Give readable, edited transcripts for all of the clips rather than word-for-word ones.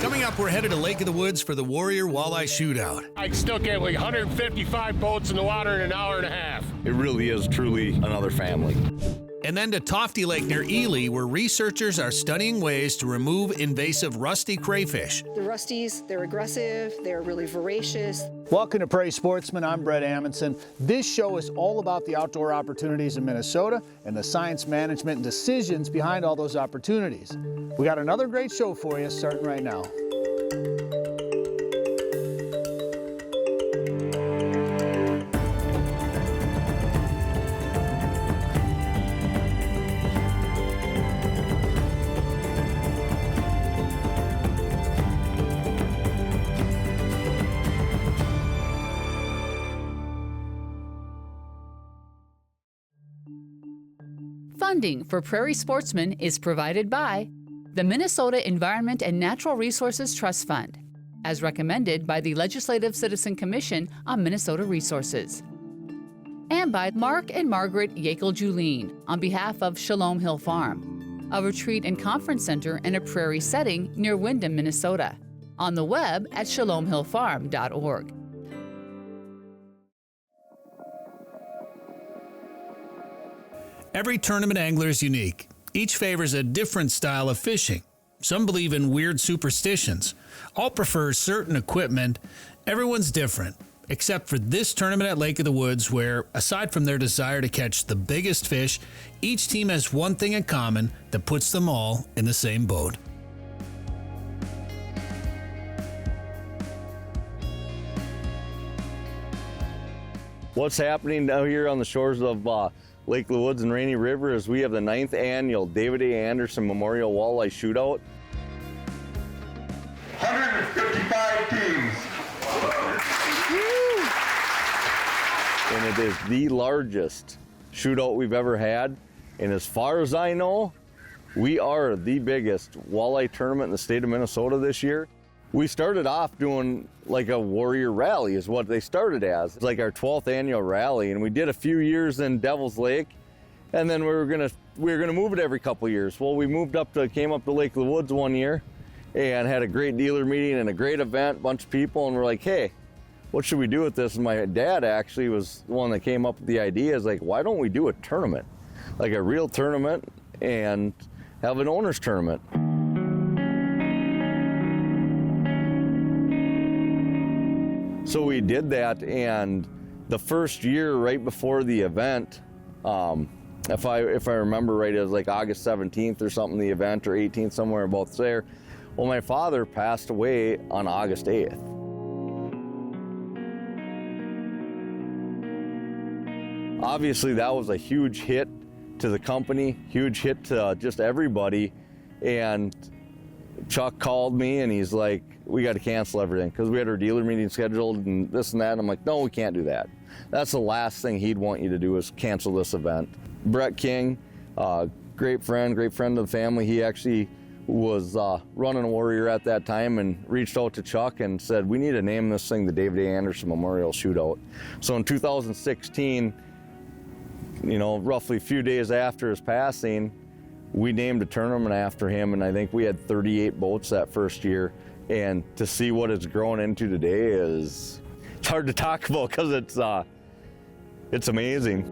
Coming up, we're headed to Lake of the Woods for the Warrior Walleye Shootout. I still get like 155 boats in the water in an hour and a half. It really is truly another family. And then to Tofte Lake near Ely, where researchers are studying ways to remove invasive rusty crayfish. The rusties, they're aggressive, they're really voracious. Welcome to Prairie Sportsman. I'm Brett Amundsen. This show is all about the outdoor opportunities in Minnesota and the science management and decisions behind all those opportunities. We got another great show for you starting right now. Funding for Prairie Sportsman is provided by the Minnesota Environment and Natural Resources Trust Fund, as recommended by the Legislative Citizen Commission on Minnesota Resources, and by Mark and Margaret Yakel-Julien on behalf of Shalom Hill Farm, a retreat and conference center in a prairie setting near Windham, Minnesota, on the web at shalomhillfarm.org. Every tournament angler is unique. Each favors a different style of fishing. Some believe in weird superstitions. All prefer certain equipment. Everyone's different, except for this tournament at Lake of the Woods where, aside from their desire to catch the biggest fish, each team has one thing in common that puts them all in the same boat. What's happening down here on the shores of Lake of the Woods and Rainy River is we have the 9th annual David A. Andersen Memorial Walleye Shootout. 155 teams. And it is the largest shootout we've ever had. And as far as I know, we are the biggest walleye tournament in the state of Minnesota this year. We started off doing like a Warrior rally is what they started as. It's like our 12th annual rally, and we did a few years in Devil's Lake, and then we were gonna move it every couple years. Well, we came up to Lake of the Woods one year and had a great dealer meeting and a great event, bunch of people, and we're like, hey, what should we do with this? And my dad actually was the one that came up with the idea. Is like, why don't we do a tournament, like a real tournament, and have an owner's tournament? So we did that, and the first year right before the event, if I remember right, it was like August 17th or something, the event, or 18th, somewhere about there. Well, my father passed away on August 8th. Obviously, that was a huge hit to the company, huge hit to just everybody, and Chuck called me and he's like, we got to cancel everything because we had our dealer meeting scheduled and this and that. And I'm like, no, we can't do that. That's the last thing he'd want you to do is cancel this event. Brett King, great friend of the family. He actually was running a Warrior at that time and reached out to Chuck and said, we need to name this thing the David A. Andersen Memorial Shootout. So in 2016, roughly a few days after his passing, we named a tournament after him, and I think we had 38 boats that first year. And to see what it's grown into today it's hard to talk about because it's amazing.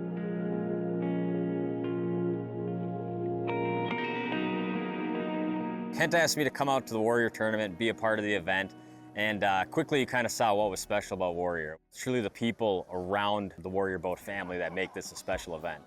Kent asked me to come out to the Warrior tournament, be a part of the event, and quickly you kind of saw what was special about Warrior. It's truly the people around the Warrior boat family that make this a special event.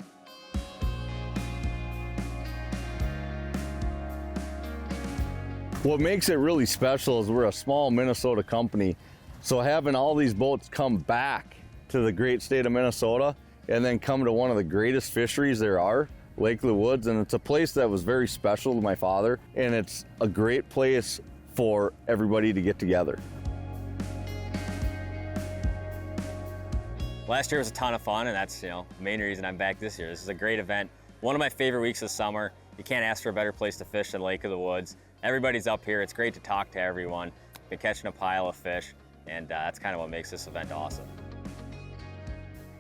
What makes it really special is we're a small Minnesota company, so having all these boats come back to the great state of Minnesota and then come to one of the greatest fisheries there are, Lake of the Woods, and it's a place that was very special to my father, and it's a great place for everybody to get together. Last year was a ton of fun, and that's the main reason I'm back this year. This is a great event. One of my favorite weeks of summer. You can't ask for a better place to fish than Lake of the Woods. Everybody's up here. It's great to talk to everyone. Been catching a pile of fish, and that's kind of what makes this event awesome.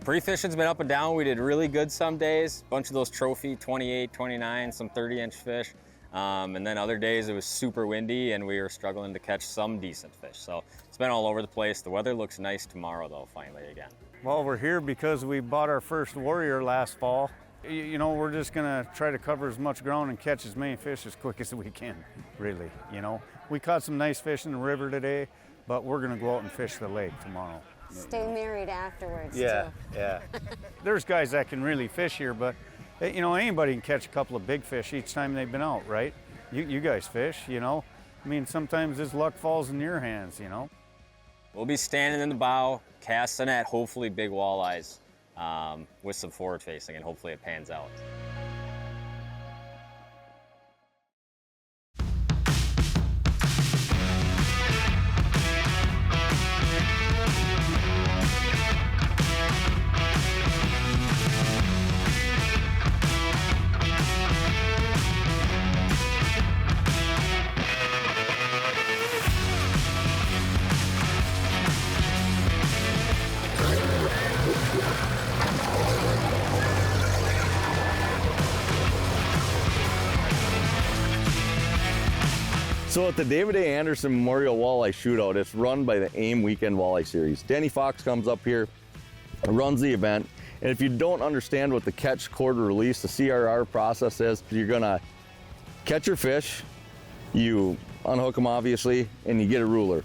Pre-fishing's been up and down. We did really good some days. A bunch of those trophy 28, 29, some 30-inch fish. And then other days it was super windy and we were struggling to catch some decent fish. So it's been all over the place. The weather looks nice tomorrow though, finally again. Well, we're here because we bought our first Warrior last fall. You know, we're just gonna try to cover as much ground and catch as many fish as quick as we can, really, you know. We caught some nice fish in the river today, but we're gonna go out and fish the lake tomorrow. Stay married afterwards, Yeah, too. yeah. There's guys that can really fish here, but, you know, anybody can catch a couple of big fish each time they've been out, right? You guys fish, you know. I mean, sometimes this luck falls in your hands, you know. We'll be standing in the bow, casting at hopefully big walleyes with some forward facing, and hopefully it pans out. So at the David A. Andersen Memorial Walleye Shootout, it's run by the AIM Weekend Walleye Series. Danny Fox comes up here, runs the event, and if you don't understand what the catch, quarter, release, the CRR process is, you're gonna catch your fish, you unhook them obviously, and you get a ruler.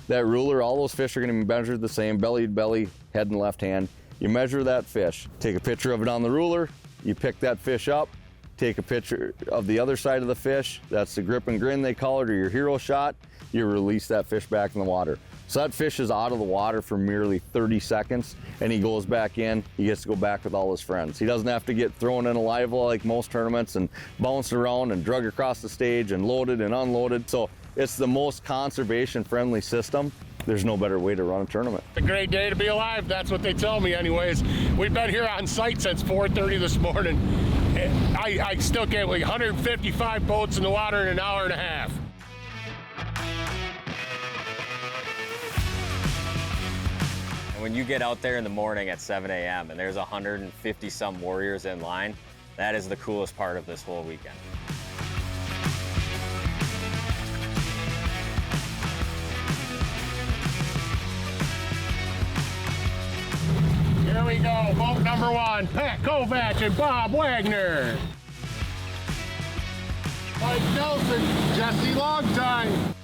That ruler, all those fish are gonna be measured the same, belly to belly, head and left hand. You measure that fish, take a picture of it on the ruler, you pick that fish up, take a picture of the other side of the fish, that's the grip and grin they call it, or your hero shot, you release that fish back in the water. So that fish is out of the water for merely 30 seconds, and he goes back in, he gets to go back with all his friends. He doesn't have to get thrown in a live well like most tournaments and bounced around and drug across the stage and loaded and unloaded. So it's the most conservation-friendly system. There's no better way to run a tournament. A great day to be alive, that's what they tell me anyways. We've been here on site since 4:30 this morning. I still can't believe 155 boats in the water in an hour and a half. And when you get out there in the morning at 7 a.m. and there's 150 some warriors in line, that is the coolest part of this whole weekend. Here we go, boat number one, Pat Kovac and Bob Wagner. Mike Nelson, Jesse Longtime.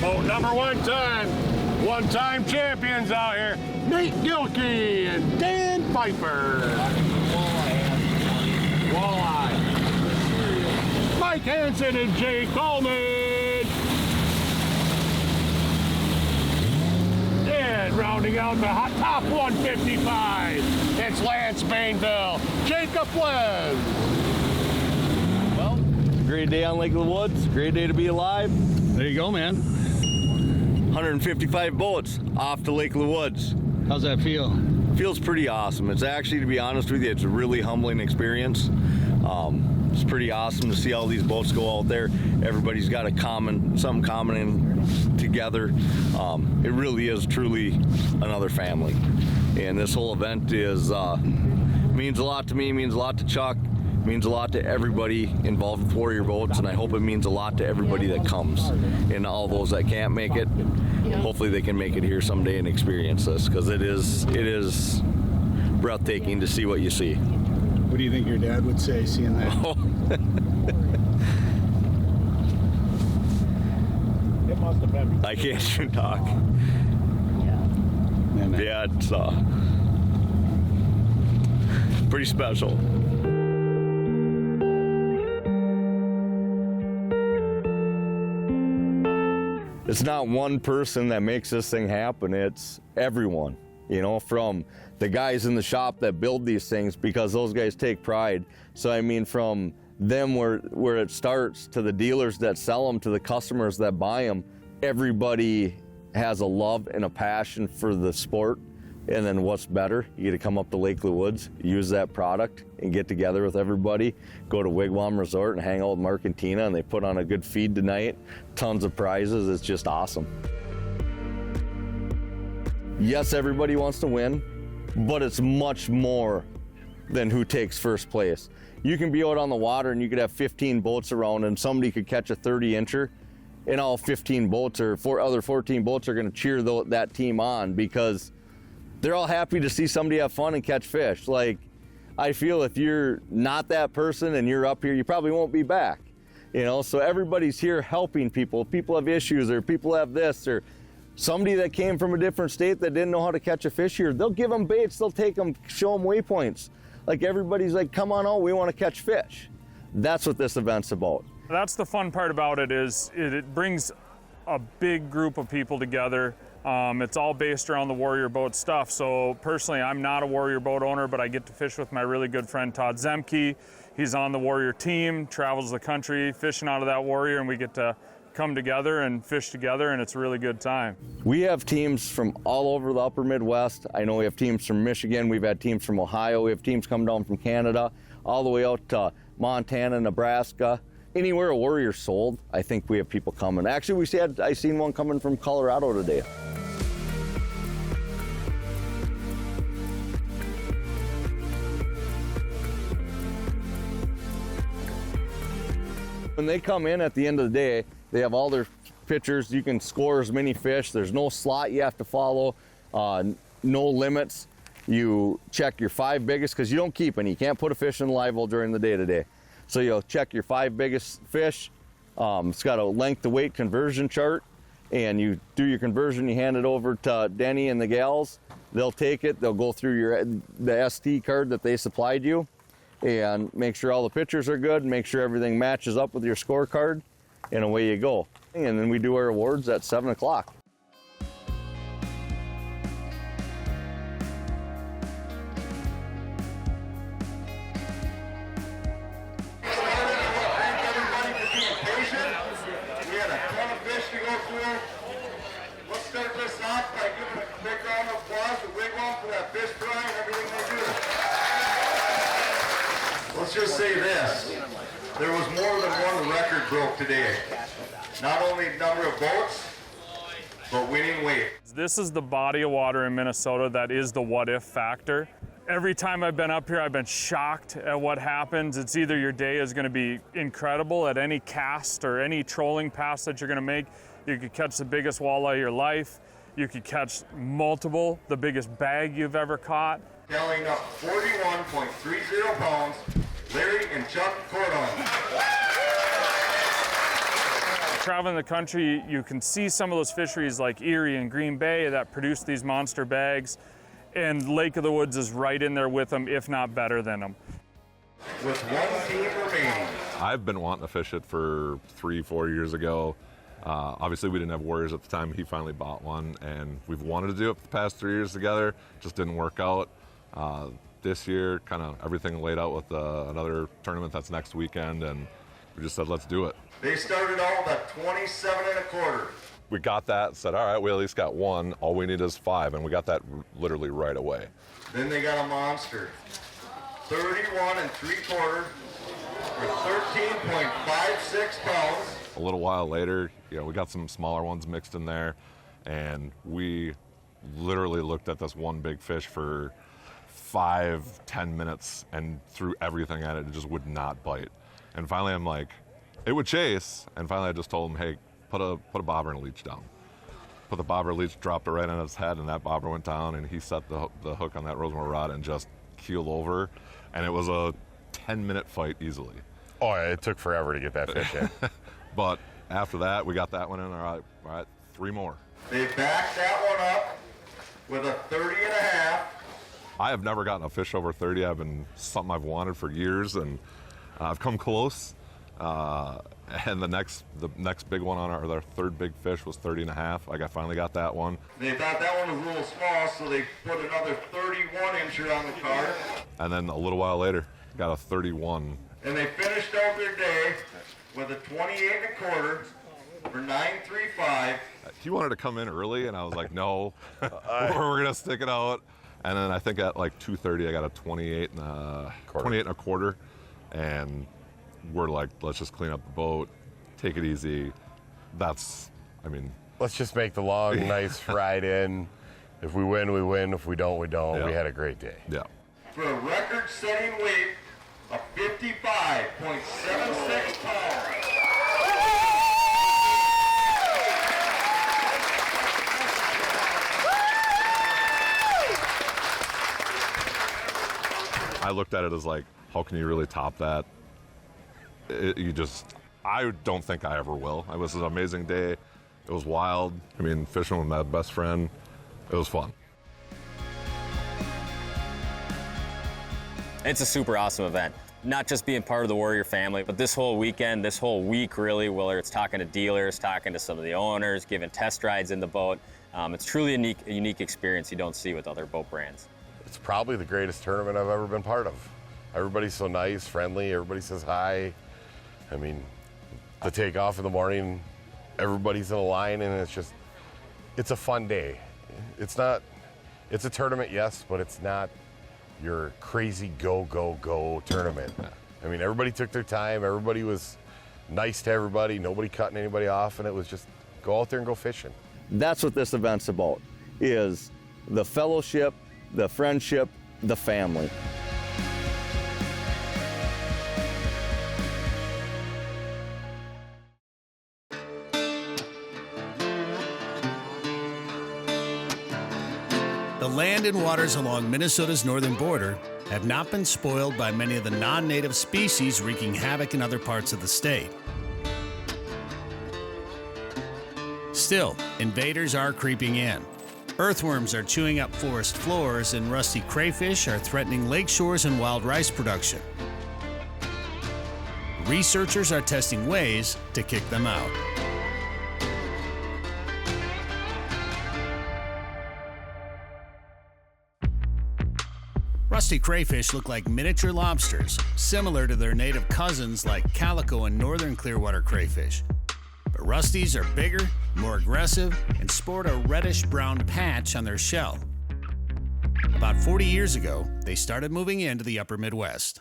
Boat number one-time champions out here, Nate Gilkey and Dan Pfeiffer. Walleye. Mike Hansen and Jay Coleman. And rounding out the top 155, it's Lance Bainville, Jacob Webb. Well, great day on Lake of the Woods, great day to be alive. There you go, man. 155 boats off the Lake of the Woods. How's that feel? Feels pretty awesome. It's actually, to be honest with you, it's a really humbling experience. It's pretty awesome to see all these boats go out there. Everybody's got something common in together. It really is truly another family. And this whole event means a lot to me, means a lot to Chuck, means a lot to everybody involved with Warrior Boats, and I hope it means a lot to everybody that comes. And all those that can't make it, hopefully they can make it here someday and experience this, because it is breathtaking to see what you see. What do you think your dad would say seeing that? I can't even talk. Yeah, it's pretty special. It's not one person that makes this thing happen, it's everyone. You know, from the guys in the shop that build these things, because those guys take pride. So I mean, from them where it starts, to the dealers that sell them, to the customers that buy them, everybody has a love and a passion for the sport. And then what's better, you get to come up to Lake of the Woods, use that product, and get together with everybody, go to Wigwam Resort and hang out with Mark and Tina, and they put on a good feed tonight, tons of prizes. It's just awesome. Yes, everybody wants to win, but it's much more than who takes first place. You can be out on the water and you could have 15 boats around and somebody could catch a 30-incher, and all 15 boats or other 14 boats are going to cheer that team on because they're all happy to see somebody have fun and catch fish. Like, I feel if you're not that person and you're up here, you probably won't be back. You know, so everybody's here helping people. If people have issues or people have this, or somebody that came from a different state that didn't know how to catch a fish here, they'll give them baits, they'll take them, show them waypoints. Like, everybody's like, come on out, we want to catch fish. That's what this event's about. That's the fun part about it, is it brings a big group of people together. It's all based around the Warrior boat stuff. So personally, I'm not a Warrior boat owner, but I get to fish with my really good friend Todd Zemke. He's on the Warrior team, travels the country fishing out of that Warrior, and we get to come together and fish together, and it's a really good time. We have teams from all over the upper Midwest. I know we have teams from Michigan, we've had teams from Ohio, we have teams come down from Canada, all the way out to Montana, Nebraska. Anywhere a Warrior sold, I think we have people coming. Actually, I seen one coming from Colorado today. When they come in at the end of the day, they have all their pictures. You can score as many fish. There's no slot you have to follow, no limits. You check your 5 biggest, because you don't keep any. You can't put a fish in live well during the day today. So you'll check your 5 biggest fish. It's got a length to weight conversion chart, and you do your conversion, you hand it over to Denny and the gals. They'll take it, they'll go through the SD card that they supplied you, and make sure all the pictures are good, make sure everything matches up with your scorecard, and away you go. And then we do our awards at 7 o'clock. Let's just say this, there was more than one record broke today. Not only number of boats, but winning weight. This is the body of water in Minnesota that is the what-if factor. Every time I've been up here, I've been shocked at what happens. It's either your day is going to be incredible at any cast or any trolling pass that you're going to make. You could catch the biggest walleye of your life. You could catch multiple, the biggest bag you've ever caught. Tallying up 41.30 pounds, Larry and Chuck Cordon. Traveling the country, you can see some of those fisheries like Erie and Green Bay that produce these monster bags, and Lake of the Woods is right in there with them, if not better than them. With one team remaining. I've been wanting to fish it for 3-4 years ago. Obviously, we didn't have Warriors at the time. He finally bought one, and we've wanted to do it for the past 3 years together. Just didn't work out. This year, kind of everything laid out with another tournament that's next weekend, and we just said, let's do it. They started out with a 27 1/4. We got that, said, all right, we at least got one. All we need is 5, and we got that literally right away. Then they got a monster, 31 3/4 for 13.56 pounds. A little while later, we got some smaller ones mixed in there, and we literally looked at this one big fish for 5-10 minutes and threw everything at it. It just would not bite. And finally, I'm like, it would chase. And finally, I just told him, hey, put a bobber and a leech down. Put the bobber, leech, dropped it right on his head, and that bobber went down, and he set the hook on that Rosemore rod and just keeled over. And it was a 10-minute fight easily. Oh, it took forever to get that fish in. But after that, we got that one in. All right, 3 more. They backed that one up with a 30 1/2. I have never gotten a fish over 30. Something I've wanted for years, and I've come close. And the next big one on our third big fish was 30 1/2. I finally got that one. They thought that one was a little small, so they put another 31-incher on the card. And then a little while later, got a 31. And they finished out their day with a 28 1/4 for 9.35. He wanted to come in early, and I was like, no, we're gonna stick it out. And then I think at like 2:30, I got a 28 1/4, and we're like, let's just clean up the boat, take it easy. Let's just make the long, nice ride in, If we win, we win. If we don't, we don't. Yeah. We had a great day. Yeah. For a record-setting weight of 55.76 pounds. I looked at it as like, how can you really top that? I don't think I ever will. It was an amazing day. It was wild. I mean, fishing with my best friend, it was fun. It's a super awesome event. Not just being part of the Warrior family, but this whole weekend, this whole week really, whether it's talking to dealers, talking to some of the owners, giving test rides in the boat. It's truly a unique experience you don't see with other boat brands. It's probably the greatest tournament I've ever been part of. Everybody's so nice, friendly, everybody says hi. I mean, the takeoff in the morning, everybody's in a line, and it's a fun day. It's a tournament, yes, but it's not your crazy go tournament. I mean, everybody took their time, everybody was nice to everybody, nobody cutting anybody off, and it was just go out there and go fishing. That's what this event's about, is the fellowship, the friendship, the family. The land and waters along Minnesota's northern border have not been spoiled by many of the non-native species wreaking havoc in other parts of the state. Still, invaders are creeping in. Earthworms are chewing up forest floors, and rusty crayfish are threatening lake shores and wild rice production. Researchers are testing ways to kick them out. Rusty crayfish look like miniature lobsters, similar to their native cousins like calico and northern clearwater crayfish. But rusties are bigger, more aggressive, and sport a reddish-brown patch on their shell. About 40 years ago, they started moving into the upper Midwest.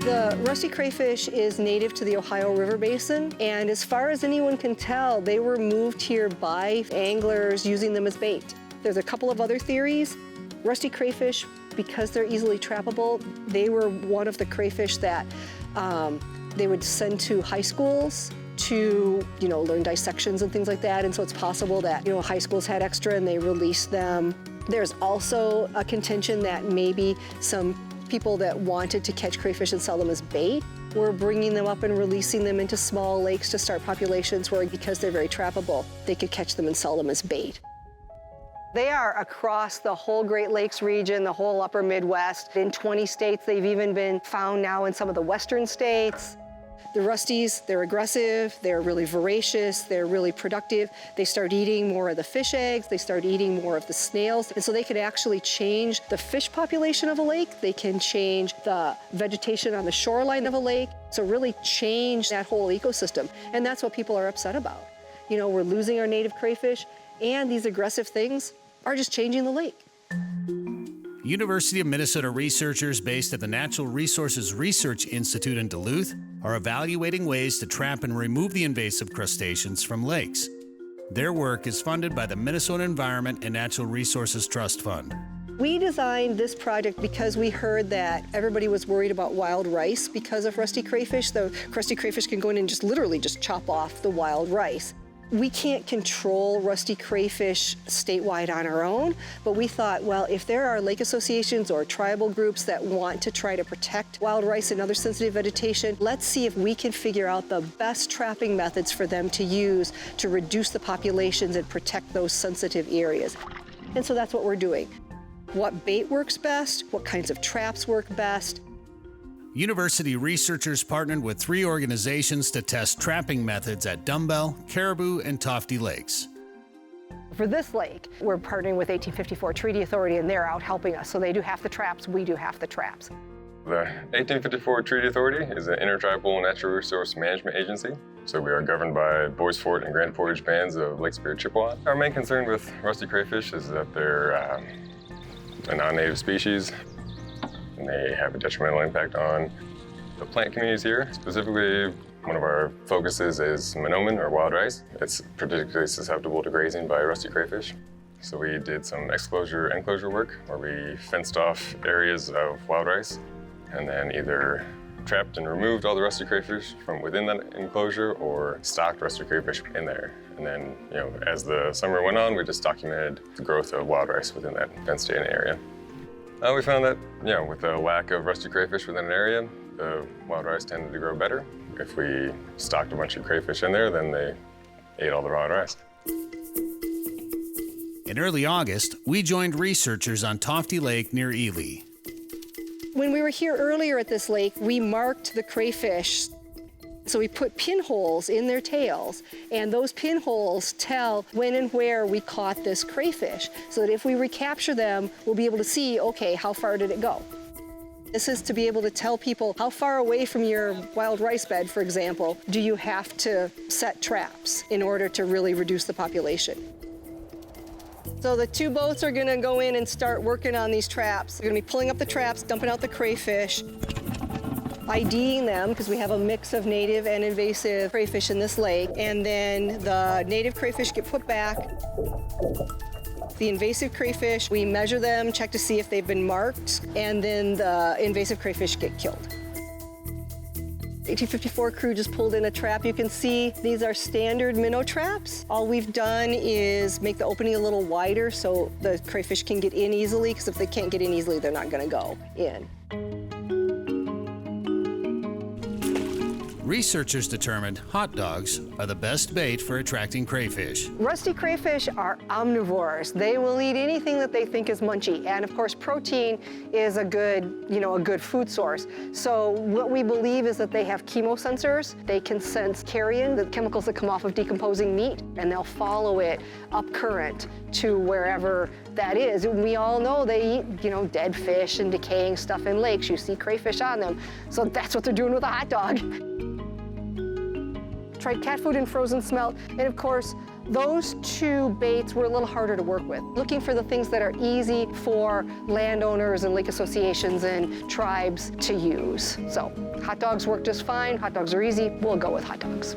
The rusty crayfish is native to the Ohio River Basin, and as far as anyone can tell, they were moved here by anglers using them as bait. There's a couple of other theories. Rusty crayfish, because they're easily trappable, they were one of the crayfish that they would send to high schools to, learn dissections and things like that, and so it's possible that, high schools had extra and they released them. There's also a contention that maybe some people that wanted to catch crayfish and sell them as bait were bringing them up and releasing them into small lakes to start populations where, because they're very trappable, they could catch them and sell them as bait. They are across the whole Great Lakes region, the whole upper Midwest. In 20 states, they've even been found now in some of the western states. The rusties, they're aggressive, they're really voracious, they're really productive. They start eating more of the fish eggs, they start eating more of the snails, and so they could actually change the fish population of a lake, they can change the vegetation on the shoreline of a lake, so really change that whole ecosystem, and that's what people are upset about. We're losing our native crayfish, and these aggressive things are just changing the lake. University of Minnesota researchers based at the Natural Resources Research Institute in Duluth are evaluating ways to trap and remove the invasive crustaceans from lakes. Their work is funded by the Minnesota Environment and Natural Resources Trust Fund. We designed this project because we heard that everybody was worried about wild rice because of rusty crayfish. The rusty crayfish can go in and literally chop off the wild rice. We can't control rusty crayfish statewide on our own, but we thought, well, if there are lake associations or tribal groups that want to try to protect wild rice and other sensitive vegetation, let's see if we can figure out the best trapping methods for them to use to reduce the populations and protect those sensitive areas. And so that's what we're doing. What bait works best, what kinds of traps work best. University researchers partnered with 3 organizations to test trapping methods at Dumbbell, Caribou, and Tofte Lakes. For this lake, we're partnering with 1854 Treaty Authority, and they're out helping us. So they do half the traps, we do half the traps. The 1854 Treaty Authority is an intertribal natural resource management agency. So we are governed by Boys Fort and Grand Portage bands of Lake Superior Chippewa. Our main concern with rusty crayfish is that they're a non-native species, and they have a detrimental impact on the plant communities here, specifically One of our focuses is monomen, or wild rice. It's particularly susceptible to grazing by rusty crayfish. So we did some exclosure-enclosure work where we fenced off areas of wild rice and then either trapped and removed all the rusty crayfish from within that enclosure or stocked rusty crayfish in there. And then, as the summer went on, we just documented the growth of wild rice within that fenced-in area. We found that, with the lack of rusty crayfish within an area, the wild rice tended to grow better. If we stocked a bunch of crayfish in there, then they ate all the wild rice. In early August, we joined researchers on Tofte Lake near Ely. When we were here earlier at this lake, we marked the crayfish. So we put pinholes in their tails, and those pinholes tell when and where we caught this crayfish, so that if we recapture them, we'll be able to see, okay, how far did it go? This is to be able to tell people how far away from your wild rice bed, for example, do you have to set traps in order to really reduce the population. So the two boats are gonna go in and start working on these traps. They're gonna be pulling up the traps, dumping out the crayfish, IDing them, because we have a mix of native and invasive crayfish in this lake, and then the native crayfish get put back. The invasive crayfish, we measure them, check to see if they've been marked, and then the invasive crayfish get killed. 1854 crew just pulled in a trap. You can see these are standard minnow traps. All we've done is make the opening a little wider so the crayfish can get in easily, because if they can't get in easily, they're not gonna go in. Researchers determined hot dogs are the best bait for attracting crayfish. Rusty crayfish are omnivores. They will eat anything that they think is munchy. And of course, protein is a good food source. So what we believe is that they have chemosensors. They can sense carrion, the chemicals that come off of decomposing meat, and they'll follow it up current to wherever that is. And we all know they eat, dead fish and decaying stuff in lakes. You see crayfish on them. So that's what they're doing with a hot dog. Tried cat food and frozen smelt, and of course, those two baits were a little harder to work with. Looking for the things that are easy for landowners and lake associations and tribes to use. So hot dogs work just fine. Hot dogs are easy. We'll go with hot dogs.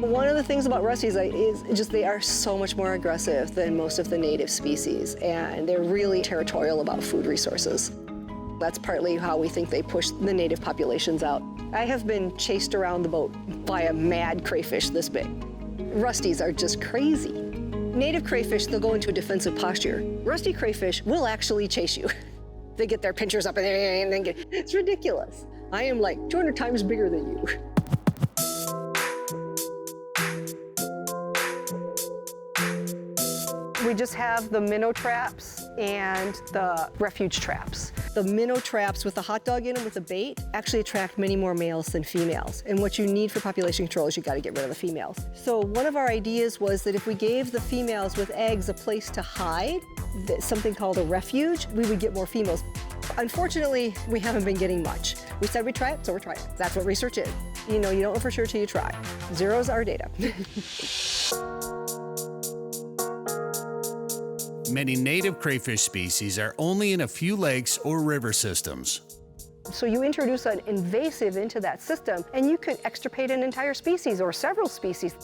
One of the things about rusties is just they are so much more aggressive than most of the native species, and they're really territorial about food resources. That's partly how we think they push the native populations out. I have been chased around the boat by a mad crayfish this big. Rusties are just crazy. Native crayfish, they'll go into a defensive posture. Rusty crayfish will actually chase you. They get their pinchers up and then it's ridiculous. I am like 200 times bigger than you. We just have the minnow traps and the refuge traps. The minnow traps with the hot dog in them with the bait actually attract many more males than females. And what you need for population control is you gotta get rid of the females. So one of our ideas was that if we gave the females with eggs a place to hide, something called a refuge, we would get more females. Unfortunately, we haven't been getting much. We said we'd try it, so we're trying it. That's what research is. You don't know for sure till you try. Zero's our data. Many native crayfish species are only in a few lakes or river systems. So you introduce an invasive into that system, and you could extirpate an entire species or several species.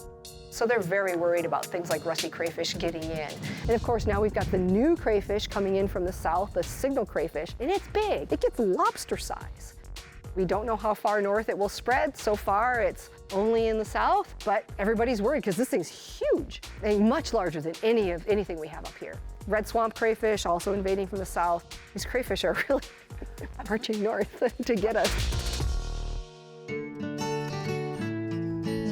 So they're very worried about things like rusty crayfish getting in. And of course, now we've got the new crayfish coming in from the south, the signal crayfish, and it's big. It gets lobster size. We don't know how far north it will spread. So far, it's only in the south, but everybody's worried because this thing's huge and much larger than anything we have up here. Red swamp crayfish also invading from the south. These crayfish are really marching north to get us.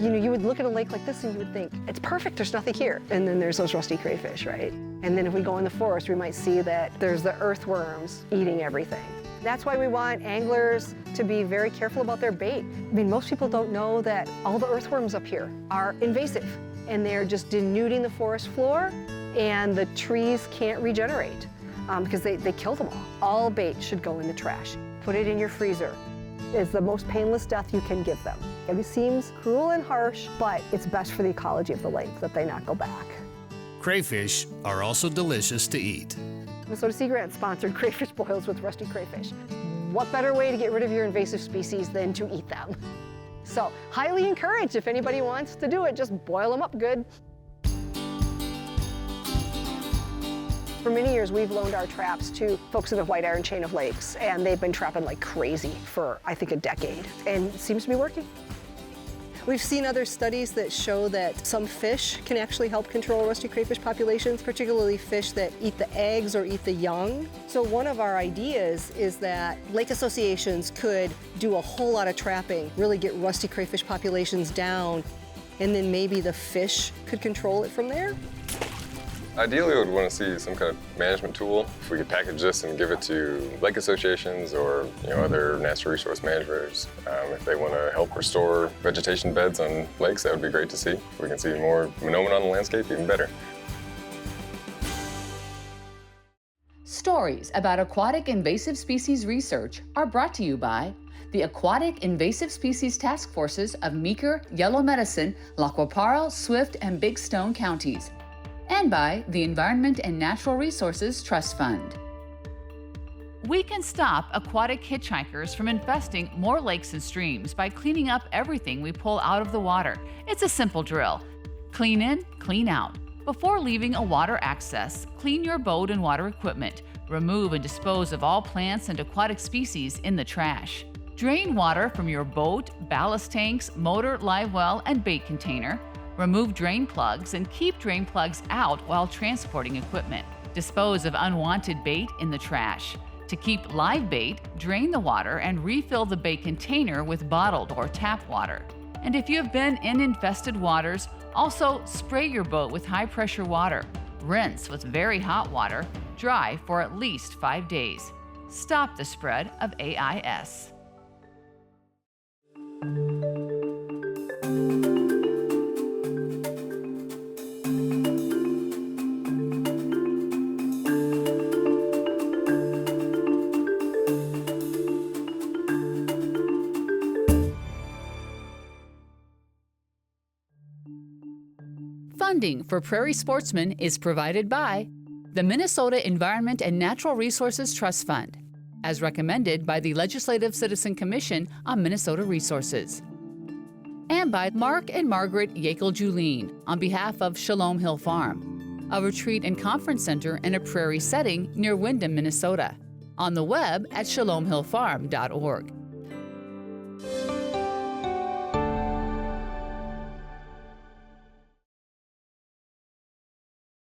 You would look at a lake like this and you would think, it's perfect, there's nothing here. And then there's those rusty crayfish, right? And then if we go in the forest, we might see that there's the earthworms eating everything. That's why we want anglers to be very careful about their bait. I mean, most people don't know that all the earthworms up here are invasive, and they're just denuding the forest floor, and the trees can't regenerate because they kill them all. All bait should go in the trash. Put it in your freezer. It's the most painless death you can give them. It seems cruel and harsh, but it's best for the ecology of the lake that they not go back. Crayfish are also delicious to eat. Minnesota Sea Grant sponsored crayfish boils with rusty crayfish. what better way to get rid of your invasive species than to eat them? So, highly encouraged if anybody wants to do it, just boil them up good. For many years, we've loaned our traps to folks in the White Iron chain of lakes, and they've been trapping like crazy for, I think, a decade, and it seems to be working. We've seen other studies that show that some fish can actually help control rusty crayfish populations, particularly fish that eat the eggs or eat the young. So one of our ideas is that lake associations could do a whole lot of trapping, really get rusty crayfish populations down, and then maybe the fish could control it from there. Ideally, I would want to see some kind of management tool. If we could package this and give it to lake associations or other natural resource managers, if they want to help restore vegetation beds on lakes, that would be great to see. If we can see more monomen on the landscape, even better. Stories about aquatic invasive species research are brought to you by the Aquatic Invasive Species Task Forces of Meeker, Yellow Medicine, Lac-Qui-Parle, Swift, and Big Stone counties, and by the Environment and Natural Resources Trust Fund. We can stop aquatic hitchhikers from infesting more lakes and streams by cleaning up everything we pull out of the water. It's a simple drill. Clean in, clean out. Before leaving a water access, clean your boat and water equipment. Remove and dispose of all plants and aquatic species in the trash. Drain water from your boat, ballast tanks, motor, live well, and bait container. Remove drain plugs and keep drain plugs out while transporting equipment. Dispose of unwanted bait in the trash. To keep live bait, drain the water and refill the bait container with bottled or tap water. And if you have been in infested waters, also spray your boat with high pressure water. Rinse with very hot water. Dry for at least 5 days. Stop the spread of AIS. Funding for Prairie Sportsman is provided by the Minnesota Environment and Natural Resources Trust Fund, as recommended by the Legislative Citizen Commission on Minnesota Resources, and by Mark and Margaret Yakel-Julien on behalf of Shalom Hill Farm, a retreat and conference center in a prairie setting near Windham, Minnesota, on the web at shalomhillfarm.org.